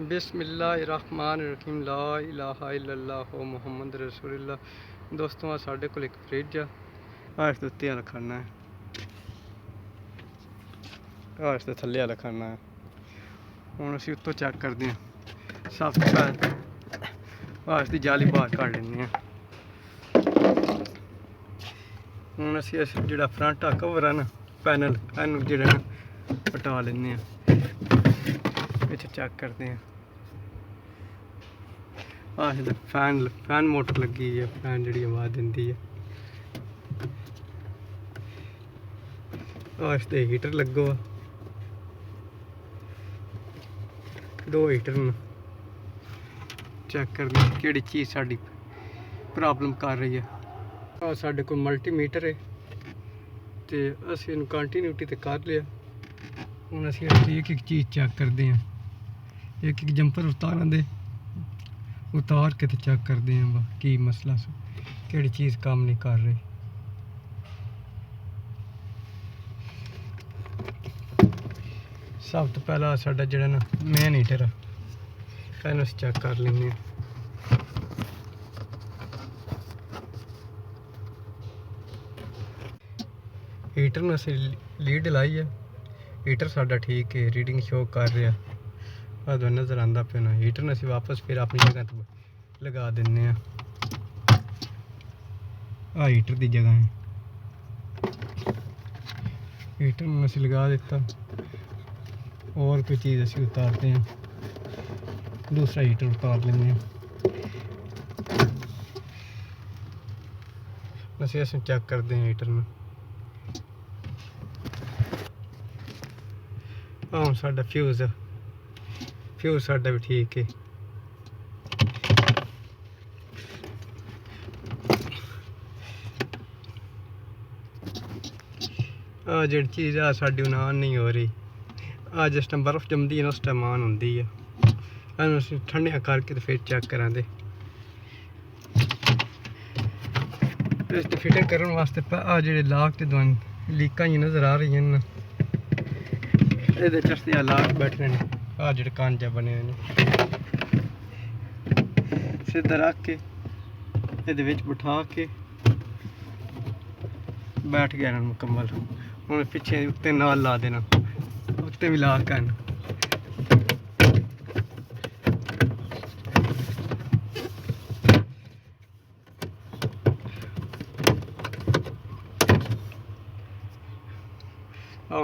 बिस्मिल्लाहिर्रहमानिर्रहीम ला इलाहा इल्लल्लाह मुहम्मद रसूलुल्लाह। दोस्तों आज साढ़े को एक फ्रिज आ इस उत्ते वाला खाना है, इस थल्ले वाला खाना है। हुण असीं उत्तों चैक करते हैं। सब तो पहले इसकी जाली बाहर कढ़ लैंदे हैं। हुण असीं जिहड़ा फ्रंट आ कवर है ना पैनल इहनूं जिहड़ा ना हटा लैंदे हैं। पिछ चैक करते हैं। फैन मोटर लगी है, फैन जी आवाज़ देंदी है। इस हीटर लगो, दो हीटर न। चेक करते हैं कि चीज़ साड़ी प्रॉब्लम कर रही है। साढ़े को मल्टीमीटर है तो असीं इहनूं कंटीन्यूटी तो कर लिया। हुण असीं एक एक चीज़ चेक करते हैं। एक एक जंपर उतार के तो चेक करते हैं कि मसला कि चीज़ काम नहीं कर रही। सब तो पहला साडा जिहड़ा ना मेन हीटर है, इहनूं असीं चेक कर लैंदे हैं। हीटर में असीं लीड लाई है, हीटर साडा ठीक है, रीडिंग शो कर रहा। अद नज़र आंदा पे ना हीटर ने असीं वापस फिर अपनी जगह तो लगा देने। हीटर की जगह है, हीटर में असीं लगा दिता। और कोई चीज़ असीं उतारते हैं, दूसरा हीटर उतार लेंगे हैं। असीं चेक करते हैं हीटर में। हाँ साडा फ्यूज़ साडा भी ठीक है। जी चीज़ आ साड़ी हुण ऑन नहीं हो रही। जिस टाइम बर्फ जमदी है ना उस टाइम ऑन होंदी है। ठंडिया करके तो फिर चेक करा दे। इसकी फिटिंग करने वास्ते जो लाक ते दवान लीकां ही नज़र आ रही हैं। ये लाक बैठे ने जो कांजा बने ने सीधा रख के ये बिठा के बैठ गया ना मुकम्मल। हूँ पिछे उत्ते नाल ला देना, उत्ते भी ला के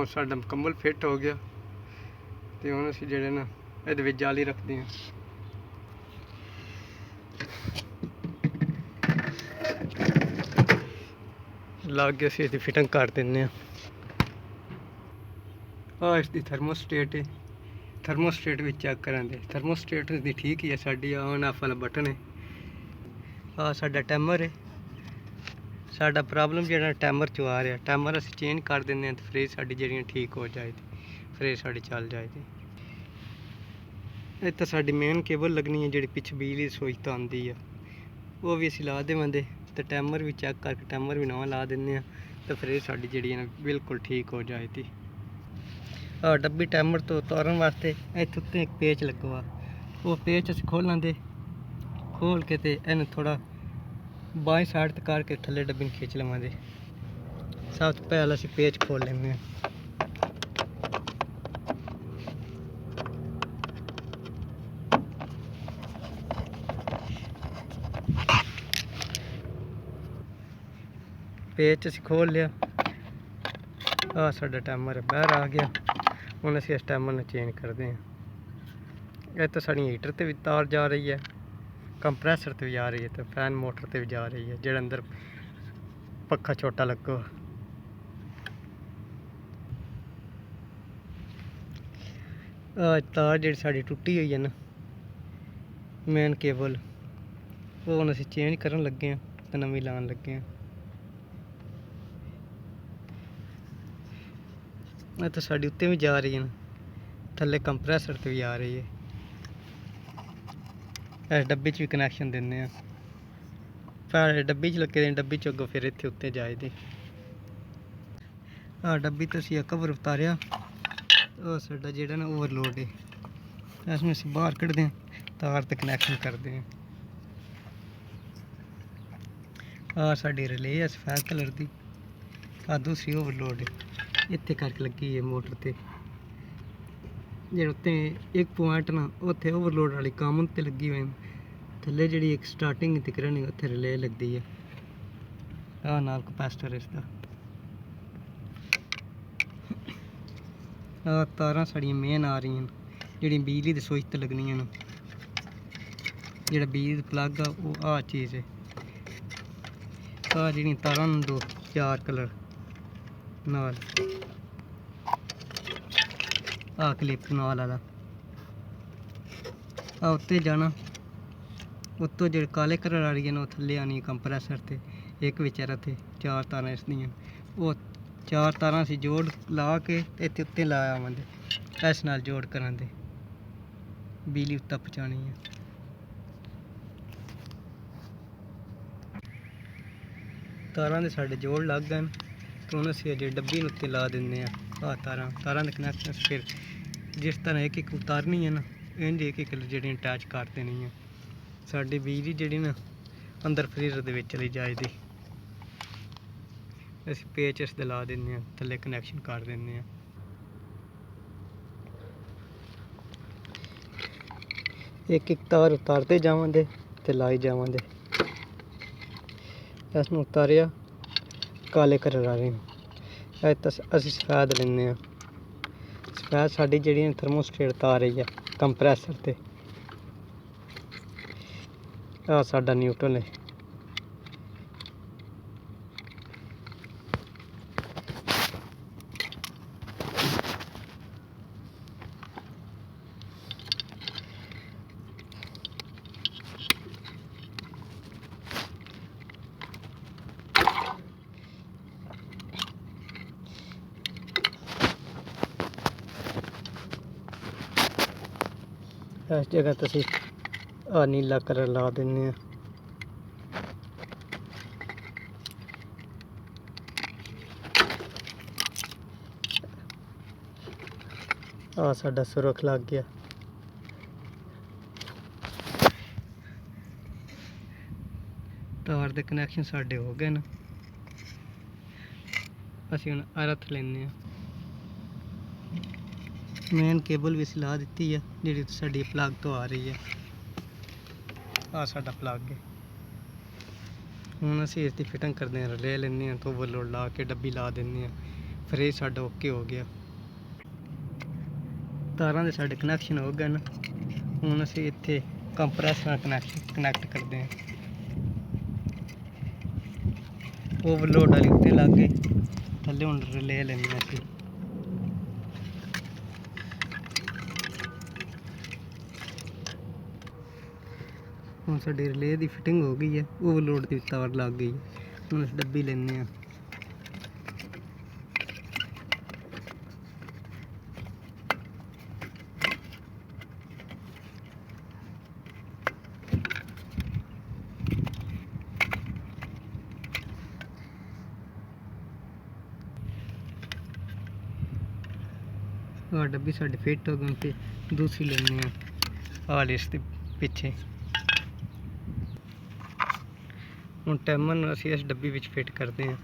साडा मुकम्मल फिट हो गया। तो हूँ असीं जिहड़े ना ये जाली रखते हैं। लागे असीं इसकी फिटिंग कर देंगे। इसकी थर्मोस्टेट है, थर्मोस्टेट भी चेक करांदे। थर्मोस्टेट दी ठीक ही है साडी। ऑन ऑफ वाला बटन है। साडा टाइमर है। साडा प्रॉब्लम जिहड़ा टाइमर चो आ रहा, टाइमर असीं चेंज कर देंगे तो फ्रिज साडी जिहड़ी ठीक हो जाएगी, फ्रिज साडी चल जाएगी। इत्थे साडी मेन केबल लगनी है जिहड़ी पिछ बिजली रसोई तो आती है, वो भी असीं ला देवांगे। तो टाइमर भी चेक करके टाइमर भी नवां ला देंगे तो फ्रिज साडी जिहड़ी है बिल्कुल ठीक हो जाएगी। डब्बी टाइमर तो उतारन वास्ते इत्थे उत्ते एक पेच लगा हुआ, वो पेच असीं खोलांगे। खोल के तो इन्हूं थोड़ा बाएं साइड तक करके थल्ले डब्बी नूं खिंच लवांगे। सब तो पहले असीं पेच खोल लेंगे हैं। पेच असीं खोल लिया। साडा टाइमर बाहर आ गया। हुण असीं इस टाइमर नूं चेंज करते हैं। तो साड़ी हीटर ते भी तार जा रही है, कंप्रैसर ते भी जा रही है, तो फैन मोटर ते भी जा रही है, जेड़ा अंदर पक्खा छोटा लगो। तार जी साड़ी टुटी हुई है ना मेन केबल, वो हुण असीं चेंज करन लगे हैं तो नवीं लान लगे हैं। तो साड़ी उत्ते भी जा रही है, थल्ले कंप्रैसर ते भी आ रही है। इस डब्बे च भी कनैक्शन देने हैं। फिर डब्बी च लगे डब्बी च अगों फिर इत्थे उत्ते जाएगी। डब्बी तो असीं कवर उतारिया। साडा जेह्ड़ा ना ओवरलोड है, इसमें ਅਸੀਂ ਬਾਹਰ ਕੱਢਦੇ ਹਾਂ ਤਾਰ ਤੇ ਕਨੈਕਸ਼ਨ ਕਰਦੇ ਹਾਂ। ਆ ਸਾਡੀ ਰਿਲੇ ਹੈ ਸਫੈਦ ਕਲਰ ਦੀ, ਆ ਦੂਸਰੀ ਓਵਰਲੋਡ ਇੱਥੇ ਕਰਕੇ ਲੱਗੀ ਹੈ ਮੋਟਰ ਤੇ। ਜਿਹੜੇ ਉੱਤੇ ਇੱਕ ਪੁਆਇੰਟ ਨਾ ਉੱਥੇ ਓਵਰਲੋਡ ਵਾਲੀ ਕਾਮਨ ਤੇ ਲੱਗੀ ਹੋਈ, ਥੱਲੇ ਜਿਹੜੀ ਇੱਕ ਸਟਾਰਟਿੰਗ ਤੇ ਕਰਨੀ ਉੱਥੇ ਰਿਲੇ ਲੱਗਦੀ ਹੈ। ਆ ਨਾਲ ਕਪੈਸਿਟਰ ਇਸ ਦਾ। ਆ ਤਾਰਾਂ ਸਾਡੀਆਂ ਮੇਨ ਆ ਰਹੀਆਂ ਨੇ ਜਿਹੜੀਆਂ ਬਿਜਲੀ ਦੇ ਸੁੱਚ ਤੇ ਲੱਗਣੀਆਂ ਨੇ। ਜਿਹੜਾ ਬਿਜਲੀ ਦਾ ਪਲੱਗ ਆ ਉਹ ਆ ਚੀਜ਼ ਹੈ। ਆ ਜਿਹੜੀਆਂ ਤਾਰਾਂ ਨੇ ਦੋ ਚਾਰ ਕਲਰ ਨਾਲ, ਆ ਕਲਿੱਪ ਨਾਲ ਵਾਲਾ ਆ ਉੱਤੇ ਜਾਣਾ। ਉੱਤੋਂ ਜਿਹੜੇ ਕਾਲੇ ਕਲਰ ਵਾਲੀਆਂ ਨੇ ਉਹ ਥੱਲੇ ਆਉਣੀ ਕੰਪਰੈਸਰ ਤੇ। ਇੱਕ ਵਿਚਾਰਾ ਤੇ ਚਾਰ ਤਾਰਾਂ ਇਸ ਦੀਆਂ, ਉਹ ਚਾਰ ਤਾਰਾਂ ਅਸੀਂ ਜੋੜ ਲਾ ਕੇ ਇੱਥੇ ਉੱਤੇ ਲਾਇਆ ਆਵਾਂਗੇ। ਇਸ ਨਾਲ ਜੋੜ ਕਰਾਂਗੇ ਬਿਜਲੀ ਉੱਤੇ ਪਹੁੰਚਾਉਣੀ ਹੈ। ਤਾਰਾਂ ਦੇ ਸਾਡੇ ਜੋੜ ਲੱਗ ਗਏ ਤਾਂ ਹੁਣ ਅਸੀਂ ਅਜੇ ਡੱਬੀ ਨੂੰ ਉੱਤੇ ਲਾ ਦਿੰਦੇ ਹਾਂ। ਆਹ ਤਾਰਾਂ ਦੇ ਕਨੈਕਸ਼ਨ ਫਿਰ ਜਿਸ ਤਰ੍ਹਾਂ ਇੱਕ ਇੱਕ ਉਤਾਰਨੀ ਹੈ ਨਾ, ਇੰਝ ਇੱਕ ਇੱਕ ਜਿਹੜੀਆਂ ਅਟੈਚ ਕਰ ਦੇਣੀ ਹੈ। ਸਾਡੀ ਬਿਜਲੀ ਜਿਹੜੀ ਨਾ ਅੰਦਰ ਫਰੀਜ਼ਰ ਦੇ ਵਿੱਚ ਚਲੀ ਜਾਏਗੀ। ਅਸੀਂ ਪੇਚ ਇਸ ਦੇ ਲਾ ਦਿੰਦੇ ਹਾਂ, ਥੱਲੇ ਕਨੈਕਸ਼ਨ ਕਰ ਦਿੰਦੇ ਹਾਂ। ਇੱਕ ਇੱਕ ਤਾਰ ਉਤਾਰਦੇ ਜਾਵਾਂਗੇ ਤੇ ਲਾਈ ਜਾਵਾਂਗੇ। ਇਸ ਨੂੰ ਉਤਾਰਿਆ ਕਾਲੇ ਕਲਰ ਵਾਲੇ ਨੂੰ ਅਸੀਂ ਸਫੈਦ ਲੈਂਦੇ ਹਾਂ। ਸਫੈਦ ਸਾਡੀ ਜਿਹੜੀ ਥਰਮੋਸਟੇਟ ਤਾਰ ਰਹੀ ਹੈ ਕੰਪਰੈਸਰ ਤੇ। ਆ ਸਾਡਾ ਨਿਊਟਰਲ ਹੈ। ਇਸ ਜਗ੍ਹਾ ਤੇ ਅਸੀਂ ਆ ਨੀਲਾ ਕਲਰ ਲਾ ਦਿੰਦੇ ਹਾਂ। ਆ ਸਾਡਾ ਸੁਰਖ ਲੱਗ ਗਿਆ। ਤਾਰ ਦੇ ਕਨੈਕਸ਼ਨ ਸਾਡੇ ਹੋ ਗਏ ਨੇ। ਅਸੀਂ ਹੁਣ ਅਰਥ ਲੈਂਦੇ ਹਾਂ। ਮੇਨ ਕੇਬਲ ਵੀ ਅਸੀਂ ਲਾ ਦਿੱਤੀ ਹੈ ਜਿਹੜੀ ਸਾਡੀ ਪਲੱਗ ਤੋਂ ਆ ਰਹੀ ਹੈ। ਆ ਸਾਡਾ ਪਲੱਗ ਹੈ। ਹੁਣ ਅਸੀਂ ਇਸ ਦੀ ਫਿਟਿੰਗ ਕਰਦੇ ਹਾਂ, ਰਿਲੇ ਲੈਂਦੇ ਹਾਂ, ਤੋਂ ਓਵਰਲੋਡ ਲਾ ਕੇ ਡੱਬੀ ਲਾ ਦਿੰਦੇ ਹਾਂ। ਫਿਰ ਇਹ ਸਾਡਾ ਓਕੇ ਹੋ ਗਿਆ। ਤਾਰਾਂ ਦੇ ਸਾਡੇ ਕਨੈਕਸ਼ਨ ਹੋ ਗਏ ਨੇ। ਹੁਣ ਅਸੀਂ ਇੱਥੇ ਕੰਪਰੈਸਰ ਨਾਲ ਕਨੈਕਟ ਕਰਦੇ ਹਾਂ। ਓਵਰਲੋਡ ਵਾਲੀ ਉੱਤੇ ਲੱਗ ਗਈ, ਥੱਲੇ ਹੁਣ ਰਿਲੇ ਲੈਂਦੇ ਹਾਂ ਅਸੀਂ। ਹੁਣ ਸਾਡੀ ਰਿਲੇ ਦੀ ਫਿਟਿੰਗ ਹੋ ਗਈ ਹੈ, ਓਵਰਲੋਡ ਦੀ ਤਾਰ ਲੱਗ ਗਈ। ਹੁਣ ਅਸੀਂ ਡੱਬੀ ਲੈਂਦੇ ਹਾਂ। ਆਹ ਡੱਬੀ ਸਾਡੀ ਫਿੱਟ ਹੋ ਗਈ ਤੇ ਦੂਸਰੀ ਲੈਂਦੇ ਹਾਂ ਆਹ ਇਸ ਦੇ ਪਿੱਛੇ। ਹੁਣ ਟਾਈਮਰ ਨੂੰ ਅਸੀਂ ਇਸ ਡੱਬੀ ਵਿੱਚ ਫਿੱਟ ਕਰਦੇ ਹਾਂ।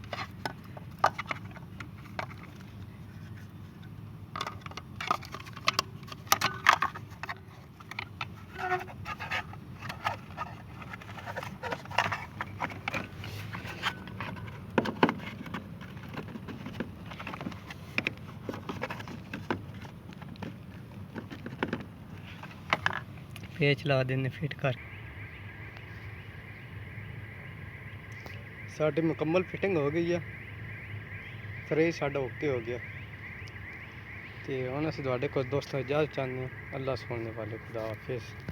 ਪੇਚ ਲਾ ਦਿੰਦੇ ਫਿੱਟ ਕਰ। ਸਾਡੀ ਮੁਕੰਮਲ ਫਿਟਿੰਗ ਹੋ ਗਈ ਆ। ਫਿਰ ਇਹ ਸਾਡਾ ਓਕੇ ਹੋ ਗਿਆ। ਤੇ ਹੁਣ ਅਸੀਂ ਤੁਹਾਡੇ ਕੋਲ ਦੋਸਤੋ ਇਜਾਜ਼ਤ ਚਾਹੁੰਦੇ ਹਾਂ। ਅੱਲਾ ਸੁਣਨੇ ਵਾਲੇ, ਖੁਦਾ ਹਾਫਿਜ਼।